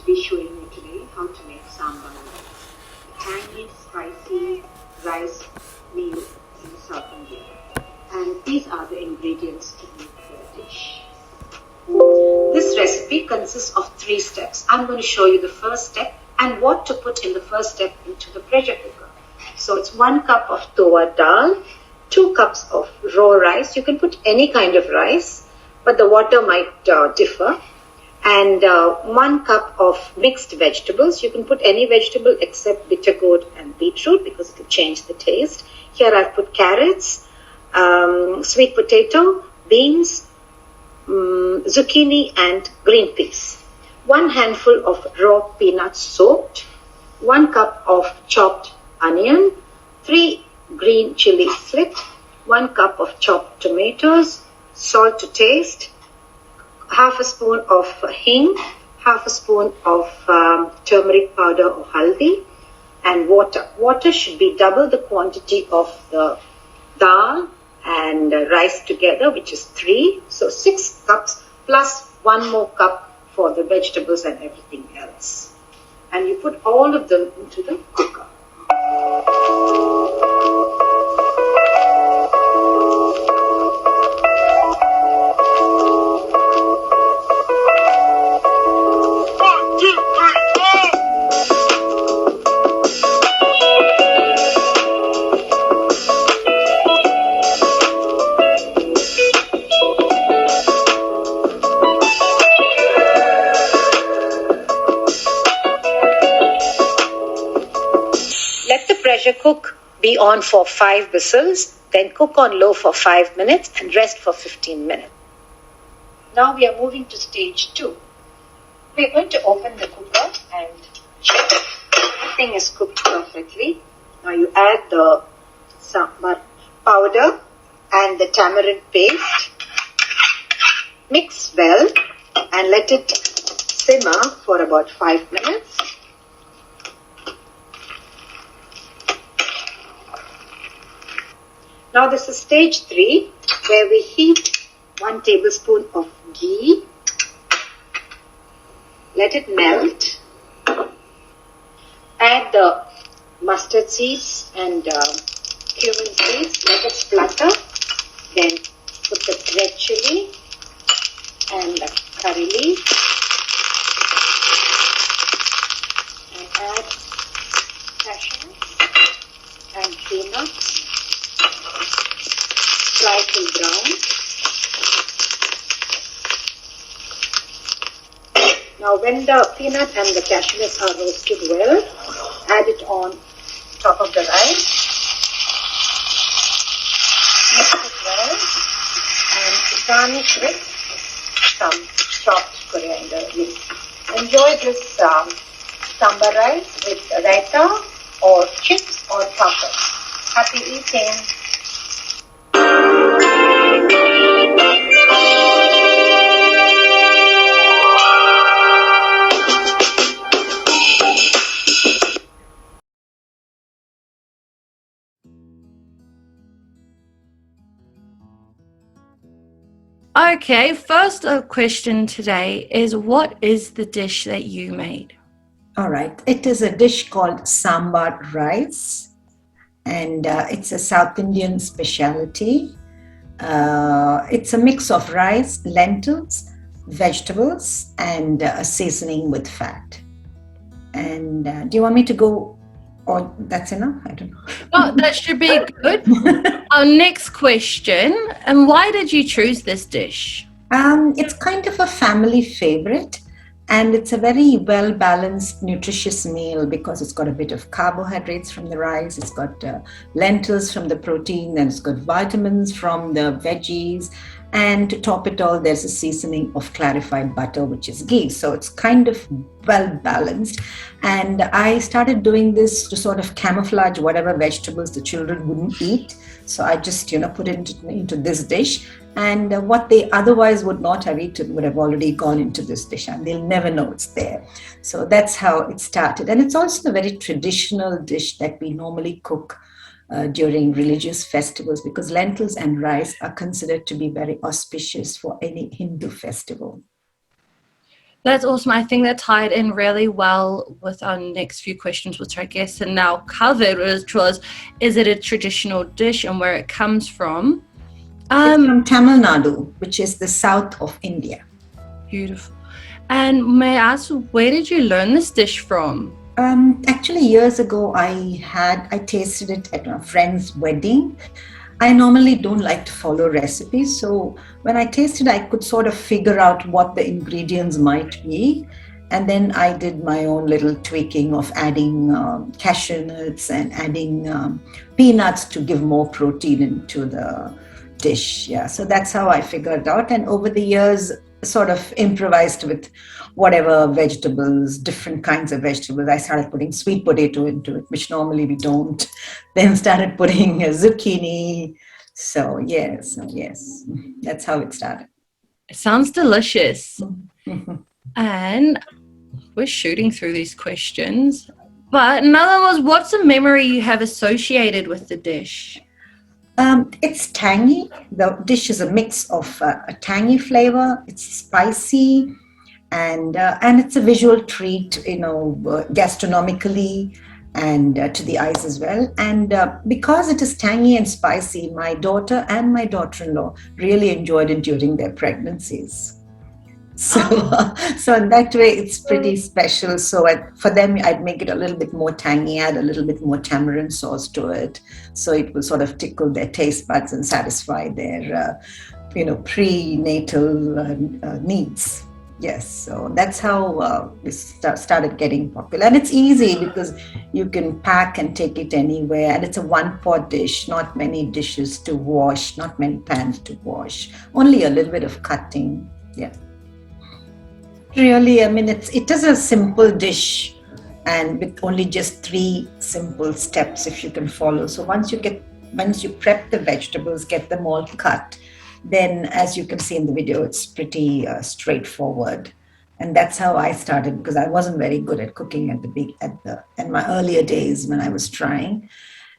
be showing you today how to make sambar rice, a tangy, spicy rice meal in South India. And these are the ingredients to make the dish. This recipe consists of 3 steps. I'm going to show you the first step and what to put in the first step into the pressure cooker. So it's 1 cup of tuwa dal, 2 cups of raw rice. You can put any kind of rice, but the water might differ. And 1 cup of mixed vegetables. You can put any vegetable except bitter gourd and beetroot because it will change the taste. Here I've put carrots, sweet potato, beans, zucchini and green peas. 1 handful of raw peanuts soaked, 1 cup of chopped onion, 3 green chili flicked, 1 cup of chopped tomatoes, salt to taste, half a spoon of hing, half a spoon of turmeric powder or haldi, and water. Water should be double the quantity of the dal and rice together, which is 3. So 6 cups plus 1 more cup for the vegetables and everything else. And you put all of them into the cooker. Let the pressure cook be on for 5 whistles, then cook on low for 5 minutes and rest for 15 minutes. Now we are moving to stage 2. We are going to open the cooker and check everything is cooked perfectly. Now you add the sambar powder and the tamarind paste. Mix well and let it simmer for about 5 minutes. Now this is stage 3, where we heat 1 tablespoon of ghee. Let it melt. Add the mustard seeds and cumin seeds. Let it splutter. Then put the red chili and the curry leaf. And add cashews and peanuts. Fry till brown. Now when the peanut and the cashews are roasted well, add it on top of the rice. Mix it well and garnish with some chopped coriander leaves. Enjoy this sambar rice with raita or chips or papas. Happy eating! Okay, first question today is, what is the dish that you made? All right, it is a dish called sambar rice, and it's a South Indian specialty. It's a mix of rice, lentils, vegetables, and a seasoning with fat. And do you want me to go, or that's enough? I don't know. Oh, that should be good. Our next question, and why did you choose this dish? It's kind of a family favorite, and it's a very well-balanced, nutritious meal because it's got a bit of carbohydrates from the rice, it's got lentils from the protein, and it's got vitamins from the veggies, and to top it all, there's a seasoning of clarified butter, which is ghee. So it's kind of well-balanced. And I started doing this to sort of camouflage whatever vegetables the children wouldn't eat. So I just, put it into this dish. And what they otherwise would not have eaten would have already gone into this dish, and they'll never know it's there. So that's how it started. And it's also a very traditional dish that we normally cook during religious festivals, because lentils and rice are considered to be very auspicious for any Hindu festival. That's awesome. I think that tied in really well with our next few questions, which I guess are now covered, which was, is it a traditional dish and where it comes from? It's from Tamil Nadu, which is the south of India. Beautiful. And may I ask, where did you learn this dish from? Actually, years ago, I tasted it at a friend's wedding. I normally don't like to follow recipes, so when I tasted, I could sort of figure out what the ingredients might be. And then I did my own little tweaking of adding cashew nuts and adding peanuts to give more protein into the dish. Yeah, so that's how I figured out. And over the years, sort of improvised with whatever vegetables, different kinds of vegetables. I started putting sweet potato into it, which normally we don't. Then started putting zucchini. So yes, that's how it started. It sounds delicious. And we're shooting through these questions. But another was, what's a memory you have associated with the dish? It's tangy. The dish is a mix of a tangy flavor. It's spicy, and it's a visual treat, gastronomically and to the eyes as well. And because it is tangy and spicy, my daughter and my daughter-in-law really enjoyed it during their pregnancies. So in that way, it's pretty special. So for them, I'd make it a little bit more tangy, add a little bit more tamarind sauce to it. So it will sort of tickle their taste buds and satisfy their, prenatal needs. Yes, so that's how it started getting popular. And it's easy because you can pack and take it anywhere. And it's a one-pot dish, not many dishes to wash, not many pans to wash, only a little bit of cutting. Yeah. Really, I mean, it is a simple dish and with only just 3 simple steps if you can follow. So once you prep the vegetables, get them all cut, then as you can see in the video, it's pretty straightforward. And that's how I started, because I wasn't very good at cooking in my earlier days when I was trying.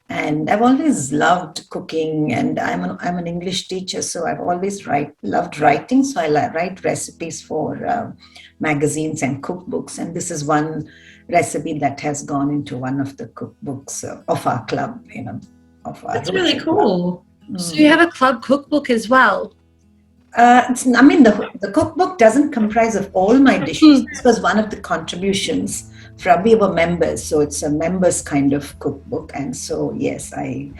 And I've always loved cooking, and I'm an English teacher, so I've always loved writing. So I write recipes for magazines and cookbooks, and this is one recipe that has gone into one of the cookbooks of our club. That's really cool. So you have a club cookbook as well? The cookbook doesn't comprise of all my dishes. This was one of the contributions from we were members, so it's a members kind of cookbook. And so yes, I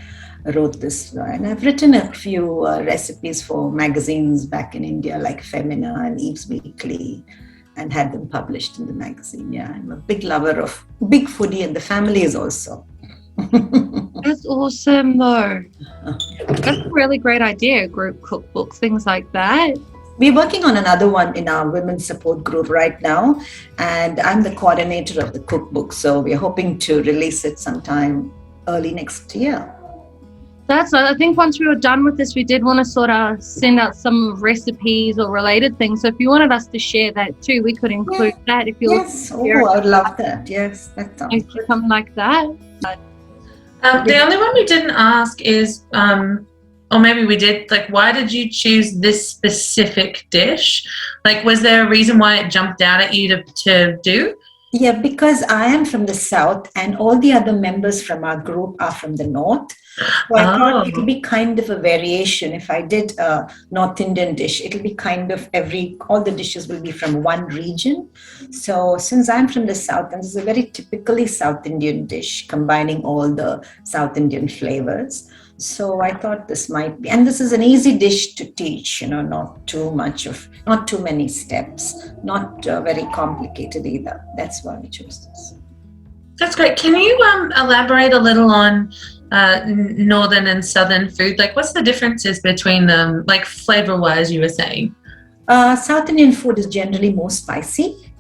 wrote this, and I've written a few recipes for magazines back in India, like Femina and Eve's Weekly, and had them published in the magazine. Yeah, I'm a big foodie, and the family is also. That's awesome, though. That's a really great idea, group cookbooks, things like that. We're working on another one in our women's support group right now, and I'm the coordinator of the cookbook, so we're hoping to release it sometime early next year. I think once we were done with this, we did want to sort of send out some recipes or related things. So if you wanted us to share that too, we could include that. If you yes, I would love that. Yes, that sounds good. Something like that. The only one we didn't ask is, or maybe we did, like, why did you choose this specific dish? Like, was there a reason why it jumped out at you to do? Yeah, because I am from the south and all the other members from our group are from the north. So I thought it would be kind of a variation. If I did a North Indian dish, it'll be kind of all the dishes will be from one region. So since I'm from the south, and this is a very typically South Indian dish, combining all the South Indian flavors. So I thought this might be, and this is an easy dish to teach, not too many steps, not very complicated either. That's why we chose this. That's great. Can you elaborate a little on northern and southern food? Like, what's the differences between them, like flavor-wise, you were saying? South Indian food is generally more spicy.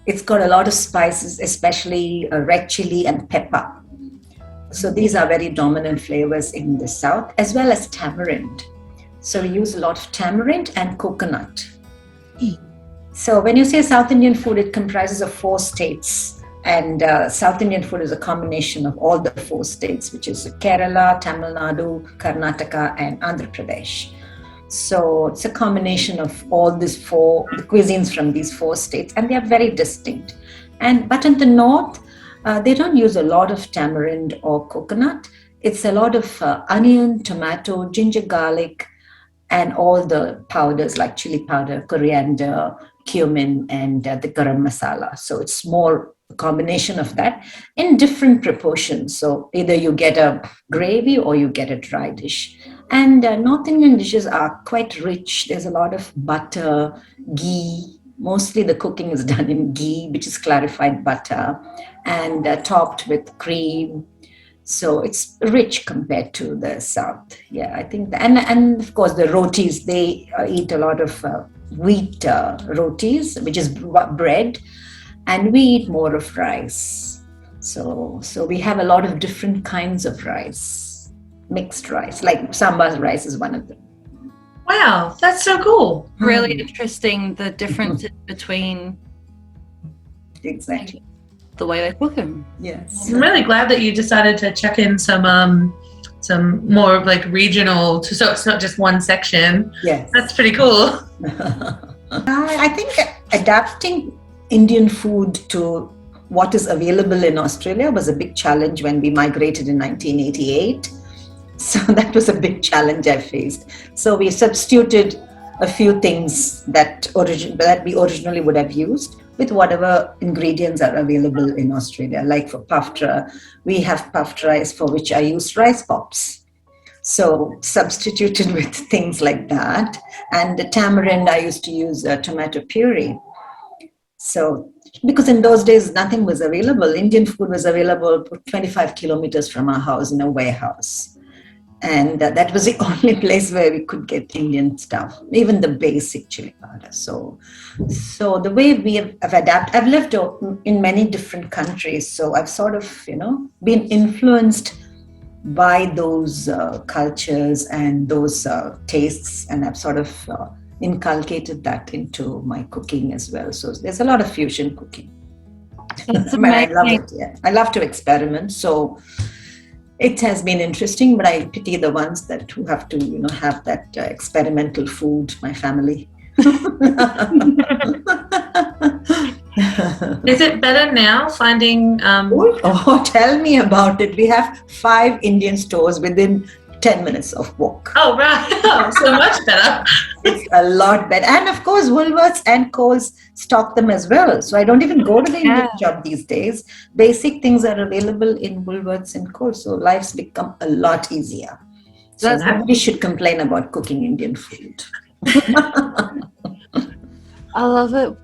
It's got a lot of spices, especially red chili and pepper. So these are very dominant flavors in the south, as well as tamarind. So we use a lot of tamarind and coconut. So when you say South Indian food, it comprises of 4 states. And South Indian food is a combination of all the 4 states, which is Kerala, Tamil Nadu, Karnataka, and Andhra Pradesh. So it's a combination of all these the cuisines from these 4 states, and they are very distinct. But in the north, they don't use a lot of tamarind or coconut. It's a lot of onion, tomato, ginger, garlic, and all the powders like chili powder, coriander, cumin, and the garam masala. So it's more a combination of that in different proportions. So either you get a gravy or you get a dry dish. And North Indian dishes are quite rich. There's a lot of butter, ghee. Mostly the cooking is done in ghee, which is clarified butter, and topped with cream. So it's rich compared to the south. Yeah, I think and of course the rotis, they eat a lot of wheat rotis, which is bread, and we eat more of rice. So we have a lot of different kinds of rice, mixed rice, like sambar rice is one of them. Wow, that's so cool. Really interesting, the differences between Exactly. the way they cook them. Yes. I'm really glad that you decided to check in some more of like regional, so it's not just one section. Yes. That's pretty cool. I think adapting Indian food to what is available in Australia was a big challenge when we migrated in 1988. So that was a big challenge I faced. So we substituted a few things that we originally would have used with whatever ingredients are available in Australia. Like for paftra, we have puffed rice, for which I use rice pops. So substituted with things like that. And the tamarind, I used to use tomato puree. So because in those days, nothing was available. Indian food was available 25 kilometers from our house in a warehouse. And that was the only place where we could get Indian stuff, even the basic chili powder. So the way we have adapted, I've lived in many different countries. So I've sort of, been influenced by those cultures and those tastes. And I've sort of inculcated that into my cooking as well. So there's a lot of fusion cooking. That's But I love amazing. it. Yeah, I love to experiment. So it has been interesting, but I pity the ones who have to, have that experimental food. My family. Is it better now finding? Oh, tell me about it. We have 5 Indian stores within 10 minutes of walk. Oh, right. Oh, so much better. It's a lot better. And of course, Woolworths and Coles stock them as well. So I don't even go to the Indian shop these days. Basic things are available in Woolworths and Coles. So life's become a lot easier. So nobody should complain about cooking Indian food. I love it.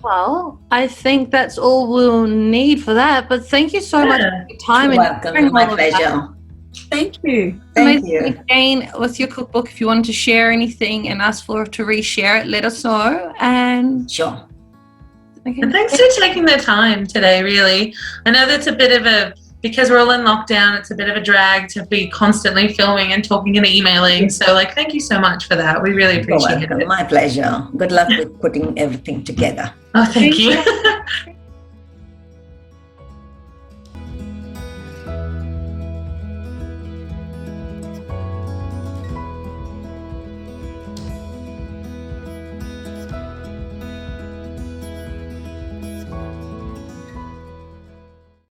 Well, I think that's all we'll need for that. But thank you so much for your time. You're and welcome. My all of that. pleasure. Thank you. Thank Amazing. you. Again, with your cookbook, if you wanted to share anything and ask Flora to reshare it, let us know. And Sure. okay. And thanks for taking the time today, really. I know that's a bit of because we're all in lockdown, it's a bit of a drag to be constantly filming and talking and emailing. So, thank you so much for that. We really appreciate it. My pleasure. Good luck with putting everything together. Oh, thank you.